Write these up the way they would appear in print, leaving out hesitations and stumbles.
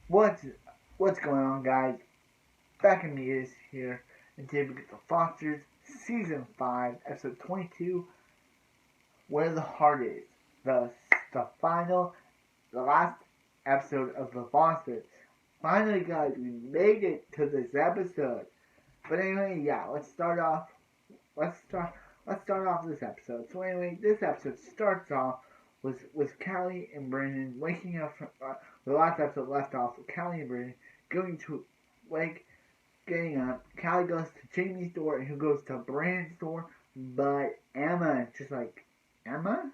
What's what's going on, guys? Back in the is here, and today we get the Fosters Season 5, Episode 22, Where the Heart Is. The, the last episode of the Fosters. Finally, guys, we made it to this episode. But anyway, yeah, let's start off this episode. So anyway, this episode starts off with Callie and Brandon waking up from the last episode left off with Callie and Brandon going to wake getting up. Callie goes to Jamie's door and who goes to Brandon's door, but Emma is just like, Emma?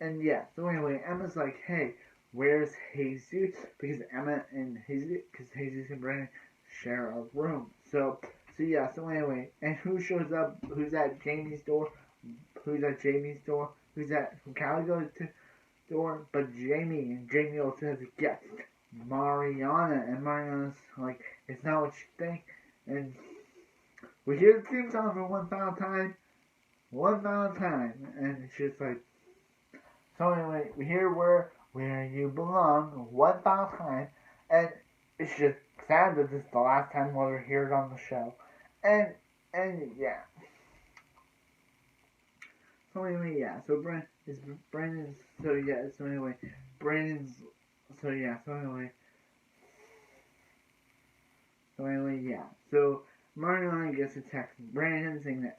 And yeah, so anyway, Emma's like, hey, where's Jesus? Because Jesus and Brandon share a room. So anyway, and who shows up? Who's at Jamie's door? Who's at Jamie's door? Who Callie goes to door? But Jamie, and Jamie also says, yes, Mariana. And Mariana's like, it's not what you think. And we hear the theme song for one final time. And it's just like, so anyway, we hear where you belong one final time. And it's just sad that this is the last time we'll ever hear it on the show. And yeah. So anyway, yeah. So Brandon's. So yeah. So anyway, Brandon's. So yeah. So anyway, yeah. So Mariana gets a text from Brandon saying that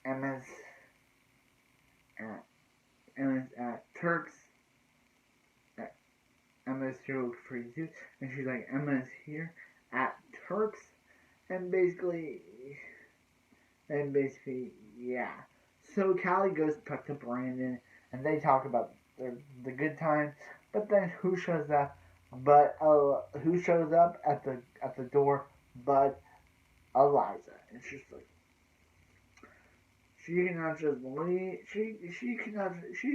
Emma's at Turks. Emma's here for you, and she's like, Emma's here at Turks, and basically, yeah. So Callie goes to talk to Brandon, and they talk about the good times. But then who shows up? Who shows up at the door? But Eliza. And she's like, she cannot just leave. She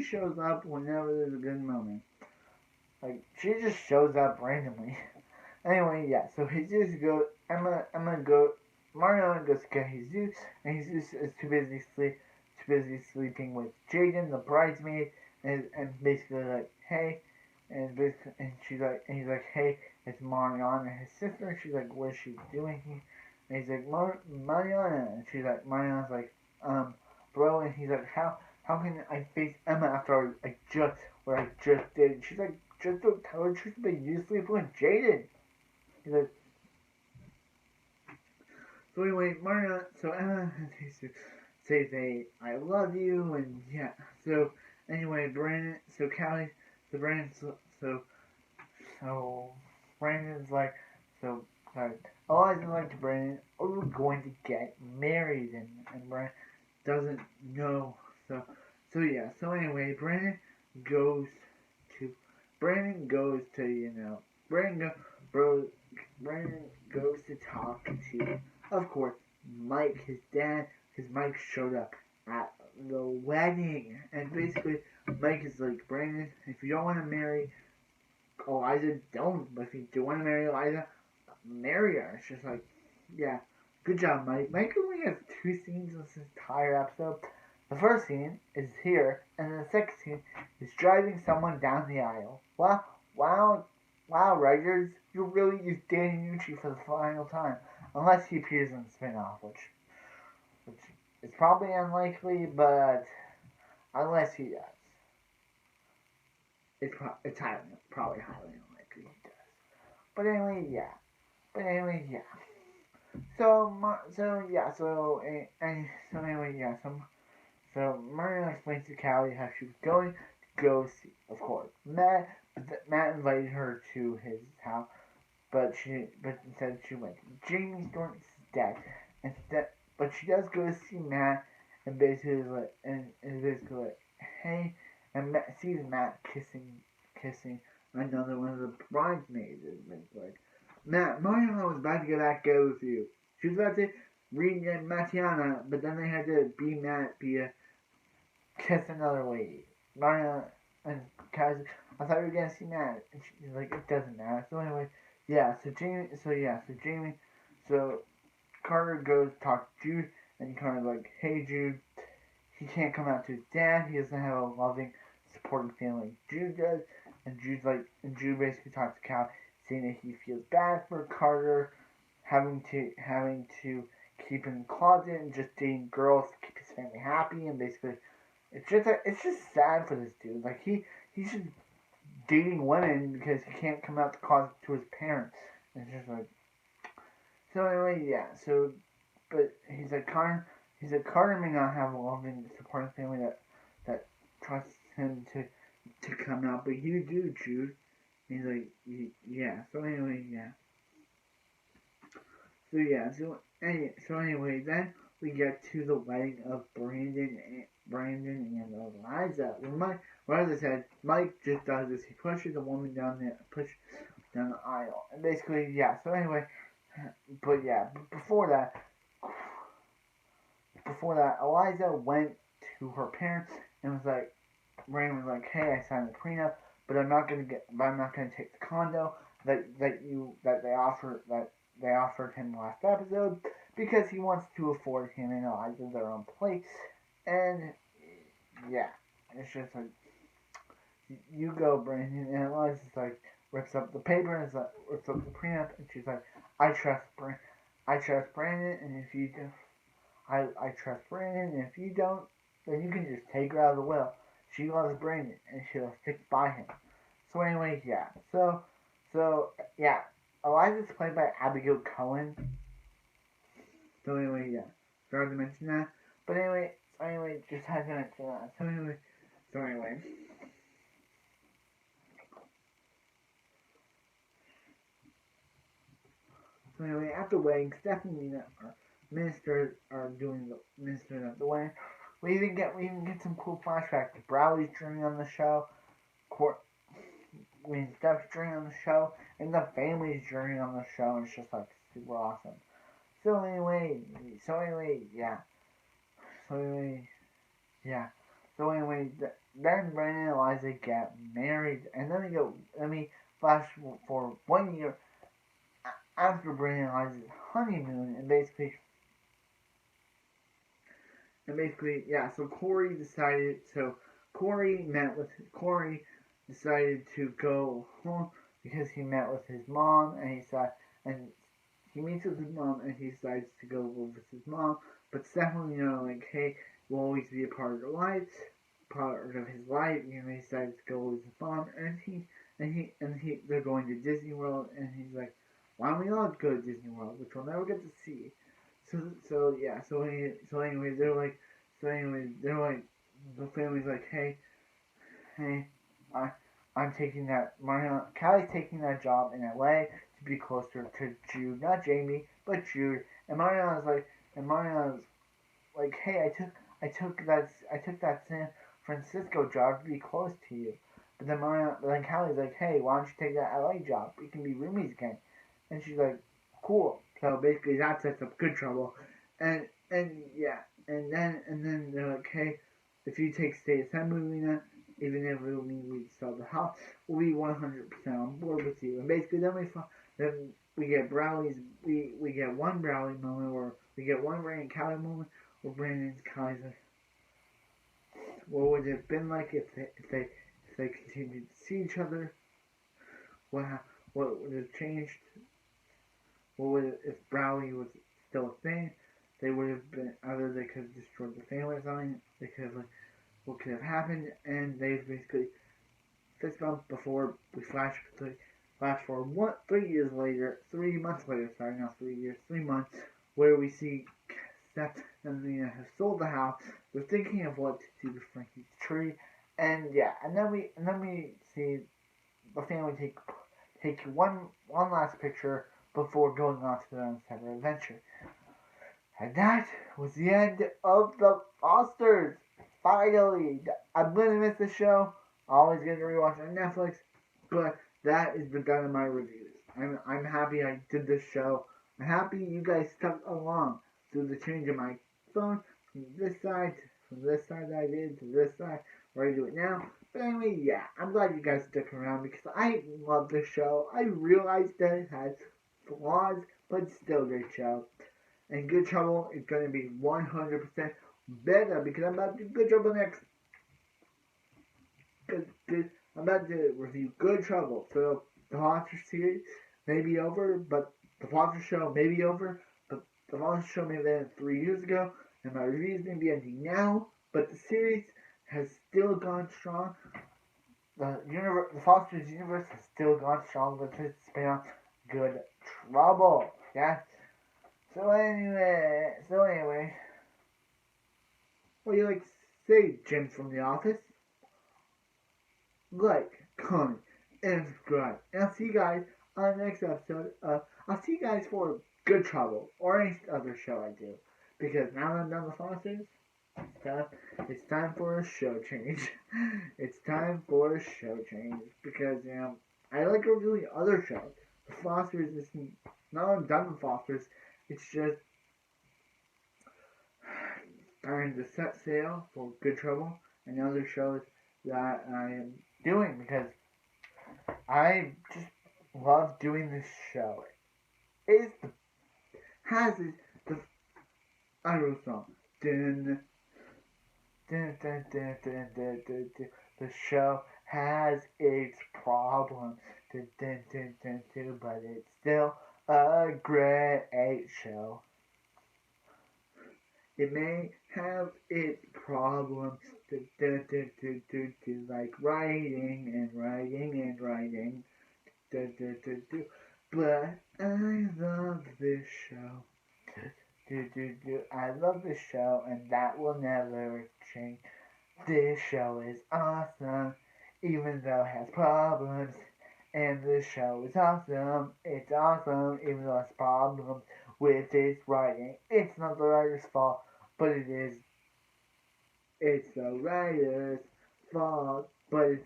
shows up whenever there's a good moment. Like she just shows up randomly. Anyway, yeah. So Jesus goes. Emma goes. Mariana goes to get Jesus, and Jesus is too busy sleeping with Jaden, the bridesmaid, and basically like, hey, and he's like, hey, it's Mariana, his sister. And she's like, what's she doing here? And he's like, Mariana, and she's like, Mariana's like, bro, and he's like, how can I face Emma after I just did? And she's like, just don't tell her truth, but you sleep with Jaden. He's like, so anyway, Mariana, so Emma say I love you, and yeah. So anyway, Brandon, so Callie, so Brandon, so Brandon's like, so Eliza like to Brandon, are we going to get married? And Brandon doesn't know. So yeah. So anyway, Brandon goes to Brandon goes to talk to, of course, Mike, his dad, because Mike showed up at the wedding. And basically, Mike is like, Brandon, if you don't want to marry Eliza, don't. But if you do want to marry Eliza, marry her. It's just like, yeah, good job, Mike. Mike only has 2 scenes in this entire episode. The first scene is here, and then the second scene is driving someone down the aisle. Wow, writers, you really use Danny Nucci for the final time. Unless he appears in the spin-off, which is probably unlikely, but unless he does. It's probably highly unlikely he does. But anyway, yeah. So Mariana explains to Callie how she was going to go see, of course, Matt. But Matt invited her to his house, but instead she went to Jamie's door instead. But she does go to see Matt, and basically hey, and Matt sees Matt kissing another one of the bridesmaids, and it's like, Matt, Mariana was about to get back together with you. She was about to read Matiana, but then they had to be kiss another lady. Mariana and Kaz, I thought we were gonna see Matt, and she's like, it doesn't matter. So anyway, yeah. So Jamie, so Carter goes to talk to Jude, and Carter's like, hey Jude, he can't come out to his dad. He doesn't have a loving, supporting family like Jude does. and Jude basically talks to Cal, saying that he feels bad for Carter having to keep in the closet and just dating girls to keep his family happy, and basically it's just sad for this dude. Like he's just dating women because he can't come out the closet to his parents. And it's just like, so anyway, yeah. So, but Carter may not have a loving, supporting family that trusts him to come out, but you do, Jude. He's like, yeah. So anyway, yeah. So yeah. So anyway, then we get to the wedding of Brandon and Eliza. Well, as I said, Mike just does this. He pushes a woman down the aisle, and basically, yeah. So anyway, but yeah, before that, Eliza went to her parents and was like, Brandon was like, "Hey, I signed the prenup, but I'm not gonna take the condo that they offered him last episode because he wants to afford him and Eliza their own place." And yeah, it's just like, you go, Brandon. And Eliza's like, rips up the paper and rips up the prenup, and she's like, I trust Brandon, and if you do, I trust Brandon, and if you don't, then you can just take her out of the will. She loves Brandon, and she'll stick by him. So anyway, yeah. So yeah, Eliza's played by Abigail Cohen. So anyway, yeah. Sorry to mention that. But anyway, just had to mention that. So anyway. So anyway, at the wedding, Stephanie and our ministers are doing the ministers at the wedding. We even get some cool flashbacks to Browley's journey on the show, Steph's journey on the show, and the family's journey on the show, and it's just like super awesome. So anyway, yeah. So anyway, yeah. So anyway, then Brandon and Eliza get married, and then we flash for 1 year after Brandon and Eliza's honeymoon, and basically, yeah. So Corey decided to go home because he met with his mom, and he meets with his mom, and he decides to go live with his mom. But Stephanie, like, hey, will always be a part of his life. He decides to go with his mom, and they're going to Disney World, and he's like, why don't we all go to Disney World, which we'll never get to see. So anyway, they're like, the family's like, hey, I'm taking that, Callie's taking that job in LA to be closer to Jude, not Jamie, but Jude. And Mariana's like, hey, I took that San Francisco job to be close to you. But then Callie's like, hey, why don't you take that LA job? We can be roomies again. And she's like, cool. So basically that sets up good trouble. And yeah, and then they're like, hey, if you take Stay Assembly, even if it will mean we sell the house, we'll be 100% on board with you. And basically then we get we get one Browley moment, or we get one Brandon Callie moment where Brandon's Callie's like, what would it have been like if they continued to see each other? What would have changed? What would if Browley was still a thing? They would have been, either they could have destroyed the family or something. They could have, what could have happened? And they basically fist bump before we flash forward 3 months later, sorry, not 3 years, 3 months, where we see Steph and Lena have sold the house. They're thinking of what to do with Frankie's tree, and yeah, and then we see the family take one last picture before going on to their own separate adventure. And that was the end of the Fosters. Finally, I'm gonna miss the show. Always gonna rewatch on Netflix, but that is the done of my reviews. I'm happy I did this show. I'm happy you guys stuck along through the change of my phone from this side that I did to this side where I do it now. But anyway, yeah, I'm glad you guys stuck around because I love this show. I realized that it has flaws, but still a great show. And Good Trouble is going to be 100% better because I'm about to do Good Trouble next. I'm about to review Good Trouble. So the Monster series may be over, but the Monster show may be over, but the Monster show may have ended 3 years ago, and my reviews may be ending now, but the series has still gone strong. The Foster's universe has still gone strong with its spin-off Good Trouble. Yeah. So anyway, what do you like to say, Jim from The Office? Like, comment, and subscribe. And I'll see you guys on the next episode of, I'll see you guys for Good Trouble, or any other show I do. Because now that I'm done with Fosters, it's time for a show change. It's time for a show change. Because, I like reviewing other shows. The Fosters is, now that I'm done with Fosters, it's just starting to set sail for Good Trouble and other shows that I am doing, because I just love doing this show. It's the has this the I wrote a song. Dun, dun, dun, dun, dun, dun, dun, dun. The show has its problems, dun, dun, dun, dun, dun, but it's still a great show. It may have its problems, like writing and writing and writing, but I love this show. I love this show, and that will never change. This show is awesome, even though it has problems. And this show is awesome. It's awesome, even though it has problems with its writing. It's not the writer's fault, but it is. It's the writer's fault, but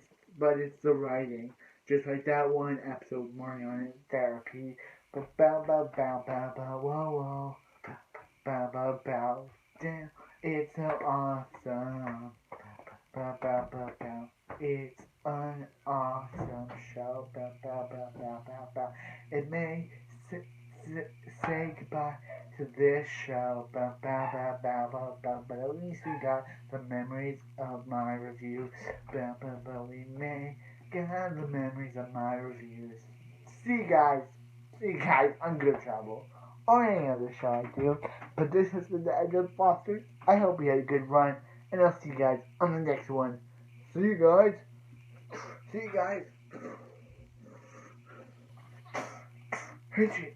it's the writing. Just like that one episode, Morning on Therapy. Bow bow bow bow bow whoa whoa. Bow bow bow. Damn, it's so awesome. Bow bow bow bow. It's an awesome show. Bow bow bow bow bow bow. It may say goodbye to this show. Bow bow bow bow bow bow. But at least we got the memories of my reviews. Bow bow bow. We may get the memories of my reviews. See you guys. See you guys on Good Trouble, or any other show I do. But this has been the Edge of Foster. I hope you had a good run, and I'll see you guys on the next one. See you guys. See you guys. Hit you.